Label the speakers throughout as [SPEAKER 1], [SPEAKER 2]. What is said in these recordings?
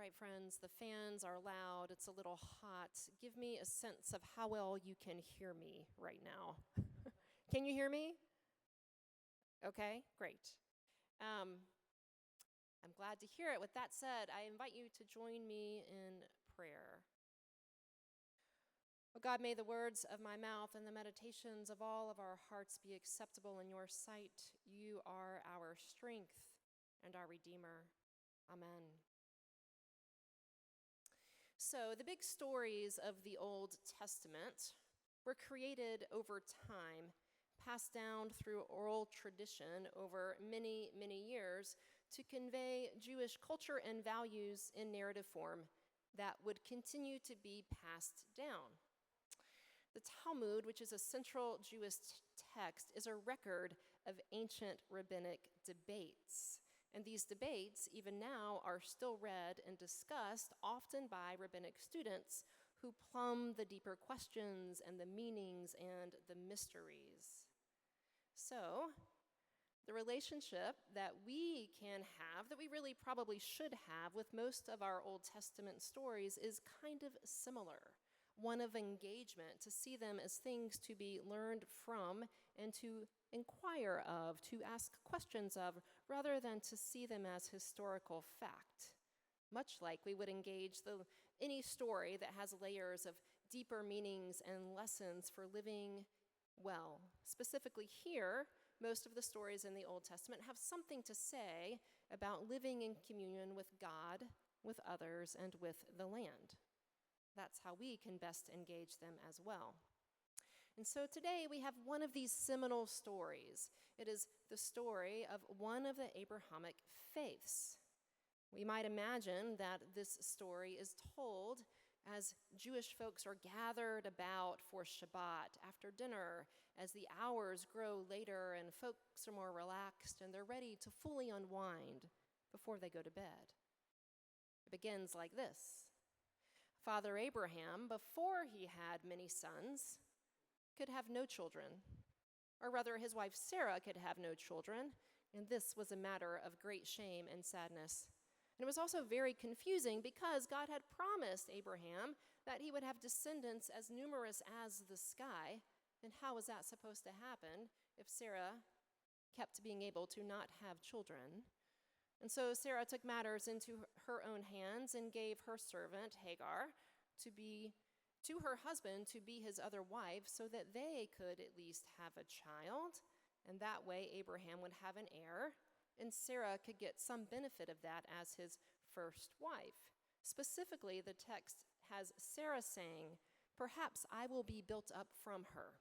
[SPEAKER 1] right, friends, the fans are loud. It's a little hot. Give me a sense of how well you can hear me right now. Can you hear me? Okay, great. I'm glad to hear it. With that said, I invite you to join me in prayer. Oh God, may the words of my mouth and the meditations of all of our hearts be acceptable in your sight. You are our strength and our Redeemer. Amen. So, the big stories of the Old Testament were created over time, passed down through oral tradition over many, many years to convey Jewish culture and values in narrative form that would continue to be passed down. The Talmud, which is a central Jewish text, is a record of ancient rabbinic debates. And these debates, even now, are still read and discussed, often by rabbinic students who plumb the deeper questions and the meanings and the mysteries. So, the relationship that we can have, that we really probably should have with most of our Old Testament stories, is kind of similar. One of engagement, to see them as things to be learned from and to inquire of, to ask questions of, rather than to see them as historical fact. Much like we would engage any story that has layers of deeper meanings and lessons for living well. Specifically here, most of the stories in the Old Testament have something to say about living in communion with God, with others, and with the land. That's how we can best engage them as well. And so today we have one of these seminal stories. It is the story of one of the Abrahamic faiths. We might imagine that this story is told as Jewish folks are gathered about for Shabbat after dinner, as the hours grow later and folks are more relaxed and they're ready to fully unwind before they go to bed. It begins like this. Father Abraham, before he had many sons, could have no children. Or rather, his wife Sarah could have no children, and this was a matter of great shame and sadness. And it was also very confusing because God had promised Abraham that he would have descendants as numerous as the sky. And how was that supposed to happen if Sarah kept being able to not have children? And so Sarah took matters into her own hands and gave her servant, Hagar, to her husband to be his other wife so that they could at least have a child. And that way Abraham would have an heir, and Sarah could get some benefit of that as his first wife. Specifically, the text has Sarah saying, "Perhaps I will be built up from her."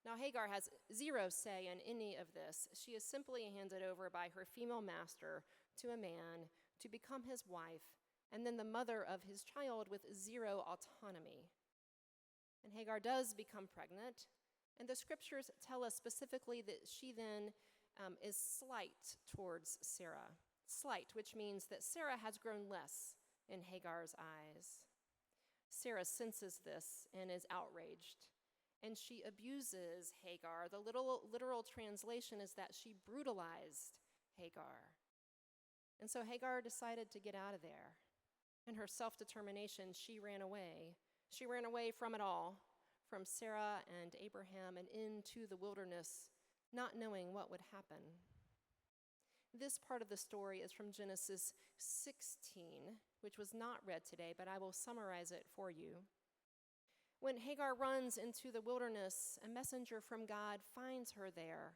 [SPEAKER 1] Now, Hagar has zero say in any of this. She is simply handed over by her female master to a man to become his wife, and then the mother of his child with zero autonomy. And Hagar does become pregnant, and the scriptures tell us specifically that she then is slight towards Sarah. Slight, which means that Sarah has grown less in Hagar's eyes. Sarah senses this and is outraged. And she abuses Hagar. The literal translation is that she brutalized Hagar. And so Hagar decided to get out of there. In her self-determination, she ran away. She ran away from it all, from Sarah and Abraham and into the wilderness, not knowing what would happen. This part of the story is from Genesis 16, which was not read today, but I will summarize it for you. When Hagar runs into the wilderness, a messenger from God finds her there,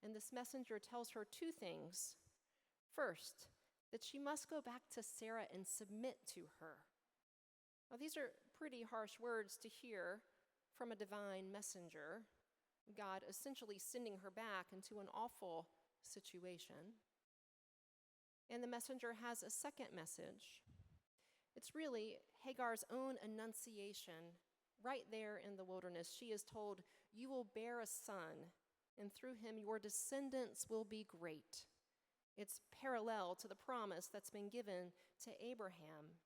[SPEAKER 1] and this messenger tells her two things. First, that she must go back to Sarah and submit to her. Now, these are pretty harsh words to hear from a divine messenger, God essentially sending her back into an awful situation. And the messenger has a second message. It's really Hagar's own enunciation. Right there in the wilderness, she is told, "You will bear a son, and through him your descendants will be great." It's parallel to the promise that's been given to Abraham.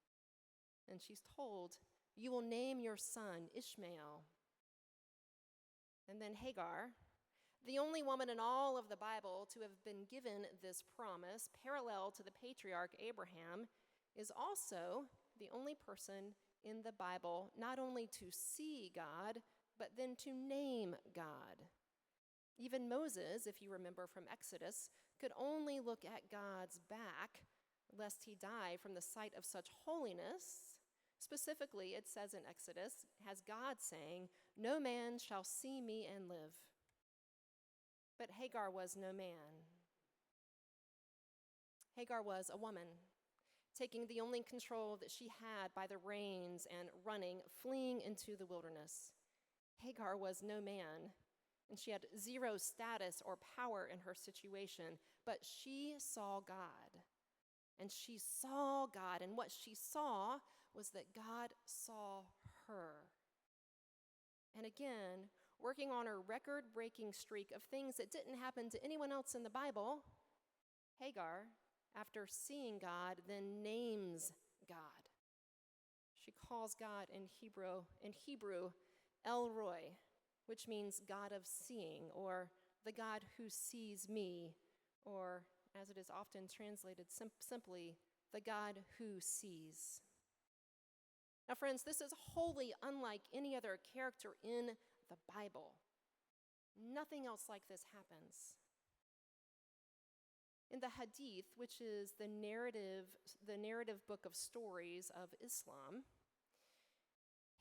[SPEAKER 1] And she's told, "You will name your son Ishmael." And then Hagar, The only woman in all of the Bible to have been given this promise, parallel to the patriarch Abraham, is also the only person in the Bible not only to see God, but then to name God. Even Moses, if you remember from Exodus, could only look at God's back, lest he die from the sight of such holiness. Specifically, it says in Exodus, has God saying, "No man shall see me and live." But Hagar was no man. Hagar was a woman, taking the only control that she had by the reins and running, fleeing into the wilderness. Hagar was no man, and she had zero status or power in her situation, but she saw God. And she saw God, and what she saw was that God saw her. And again, working on her record-breaking streak of things that didn't happen to anyone else in the Bible, Hagar, after seeing God, then names God. She calls God in Hebrew, El Roi, which means God of seeing, or the God who sees me, or as it is often translated simply, the God who sees. Now, friends, this is wholly unlike any other character in the Bible. Nothing else like this happens. In the Hadith, which is the narrative book of stories of Islam,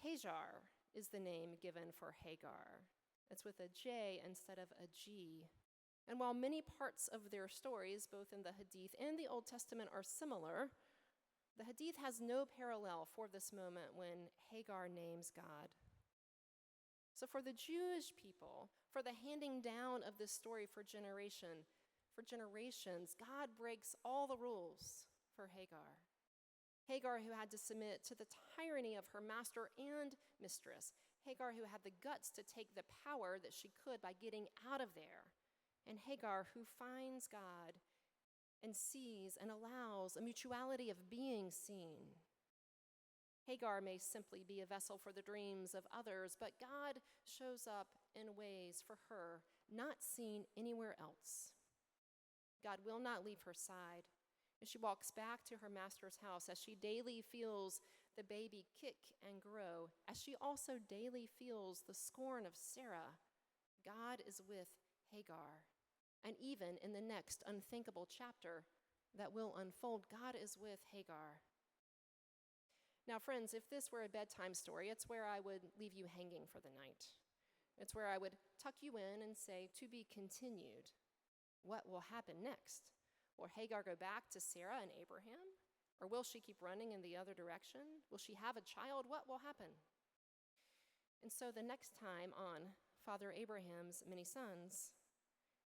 [SPEAKER 1] Hajar is the name given for Hagar. It's with a J instead of a G. And while many parts of their stories, both in the Hadith and the Old Testament, are similar, the Hadith has no parallel for this moment when Hagar names God. So for the Jewish people, for the handing down of this story for generations, God breaks all the rules for Hagar. Hagar, who had to submit to the tyranny of her master and mistress. Hagar, who had the guts to take the power that she could by getting out of there. And Hagar, who finds God and sees and allows a mutuality of being seen. Hagar may simply be a vessel for the dreams of others, but God shows up in ways for her not seen anywhere else. God will not leave her side as she walks back to her master's house, as she daily feels the baby kick and grow, as she also daily feels the scorn of Sarah. God is with Hagar. And even in the next unthinkable chapter that will unfold, God is with Hagar. Now, friends, if this were a bedtime story, it's where I would leave you hanging for the night. It's where I would tuck you in and say, "To be continued." What will happen next? Will Hagar go back to Sarah and Abraham? Or will she keep running in the other direction? Will she have a child? What will happen? And so the next time on Father Abraham's Many Sons,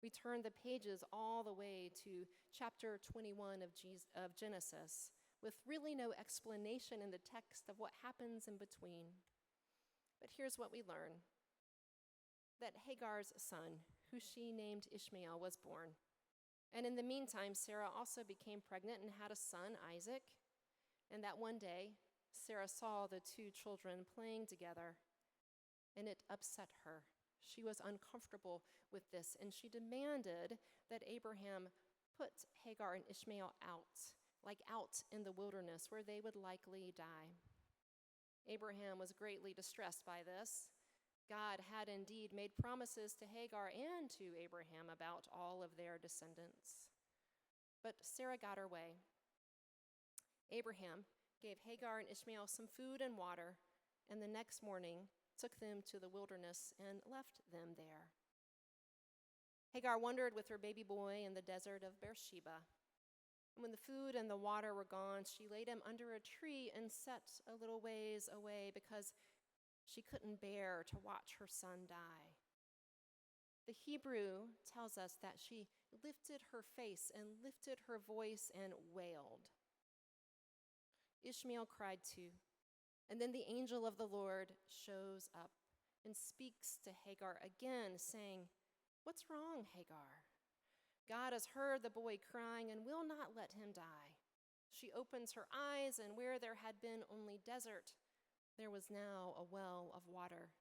[SPEAKER 1] we turn the pages all the way to chapter 21 of Genesis, with really no explanation in the text of what happens in between. But here's what we learn. That Hagar's son, who she named Ishmael, was born. And in the meantime, Sarah also became pregnant and had a son, Isaac. And that one day, Sarah saw the two children playing together, and it upset her. She was uncomfortable with this, and she demanded that Abraham put Hagar and Ishmael out in the wilderness where they would likely die. Abraham was greatly distressed by this. God had indeed made promises to Hagar and to Abraham about all of their descendants. But Sarah got her way. Abraham gave Hagar and Ishmael some food and water, and the next morning took them to the wilderness and left them there. Hagar wandered with her baby boy in the desert of Beersheba. And when the food and the water were gone, she laid him under a tree and sat a little ways away because she couldn't bear to watch her son die. The Hebrew tells us that she lifted her face and lifted her voice and wailed. Ishmael cried too. And then the angel of the Lord shows up and speaks to Hagar again, saying, "What's wrong, Hagar? God has heard the boy crying and will not let him die." She opens her eyes, and where there had been only desert, there was now a well of water.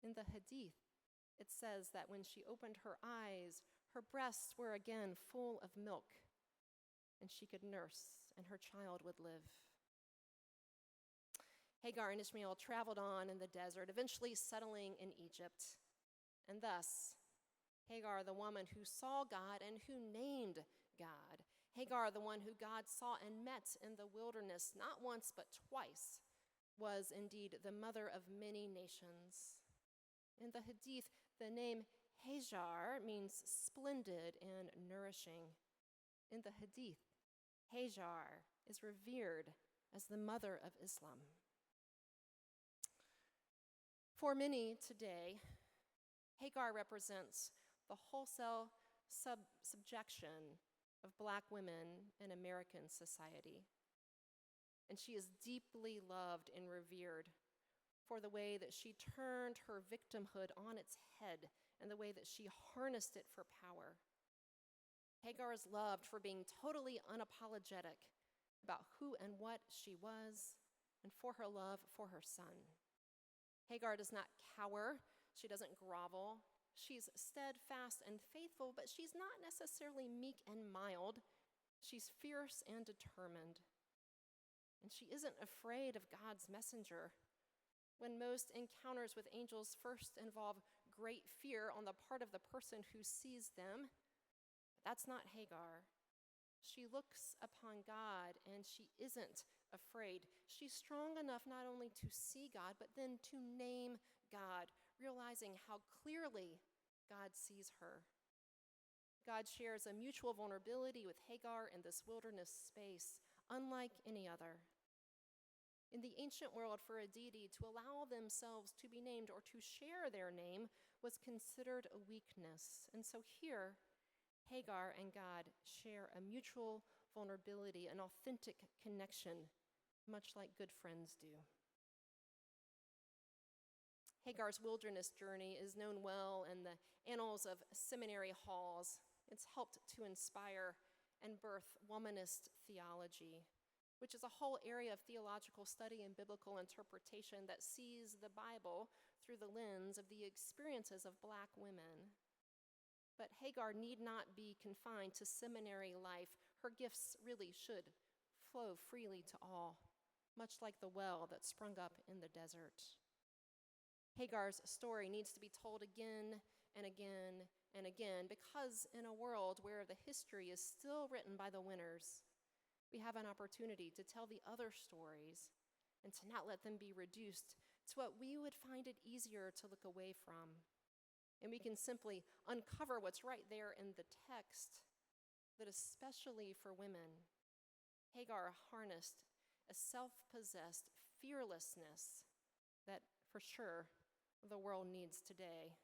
[SPEAKER 1] In the Hadith, It says that when she opened her eyes, her breasts were again full of milk, and she could nurse, and her child would live. Hagar and Ishmael traveled on in the desert, eventually settling in Egypt. And thus, Hagar, the woman who saw God and who named God, Hagar, the one who God saw and met in the wilderness not once but twice, was indeed the mother of many nations. In the Hadith, the name Hagar means splendid and nourishing. In the Hadith, Hagar is revered as the mother of Islam. For many today, Hagar represents the wholesale subjection of Black women in American society. And she is deeply loved and revered for the way that she turned her victimhood on its head and the way that she harnessed it for power. Hagar is loved for being totally unapologetic about who and what she was and for her love for her son. Hagar does not cower. She doesn't grovel. She's steadfast and faithful, but she's not necessarily meek and mild. She's fierce and determined. And she isn't afraid of God's messenger. When most encounters with angels first involve great fear on the part of the person who sees them, that's not Hagar. She looks upon God and she isn't afraid. She's strong enough not only to see God, but then to name God, realizing how clearly God sees her. God shares a mutual vulnerability with Hagar in this wilderness space, unlike any other. In the ancient world, for a deity to allow themselves to be named or to share their name was considered a weakness. And so here, Hagar and God share a mutual vulnerability, an authentic connection, much like good friends do. Hagar's wilderness journey is known well in the annals of seminary halls. It's helped to inspire and birth womanist theology, which is a whole area of theological study and biblical interpretation that sees the Bible through the lens of the experiences of Black women. But Hagar need not be confined to seminary life. Her gifts really should flow freely to all, much like the well that sprung up in the desert. Hagar's story needs to be told again and again and again, because in a world where the history is still written by the winners, we have an opportunity to tell the other stories and to not let them be reduced to what we would find it easier to look away from. And we can simply uncover what's right there in the text, that especially for women, Hagar harnessed a self-possessed fearlessness that, for sure, the world needs today.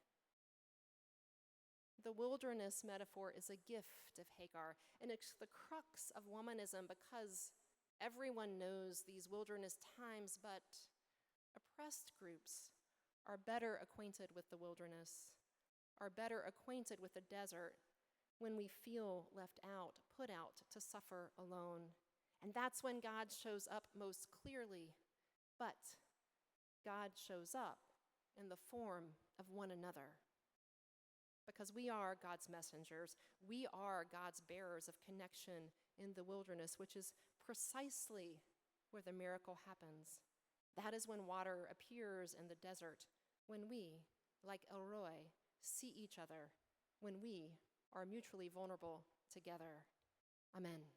[SPEAKER 1] The wilderness metaphor is a gift of Hagar, and it's the crux of womanism because everyone knows these wilderness times, but oppressed groups are better acquainted with the wilderness, are better acquainted with the desert when we feel left out, put out to suffer alone. And that's when God shows up most clearly. But God shows up in the form of one another. Because we are God's messengers. We are God's bearers of connection in the wilderness, which is precisely where the miracle happens. That is when water appears in the desert, when we, like El Roi, see each other, when we are mutually vulnerable together. Amen.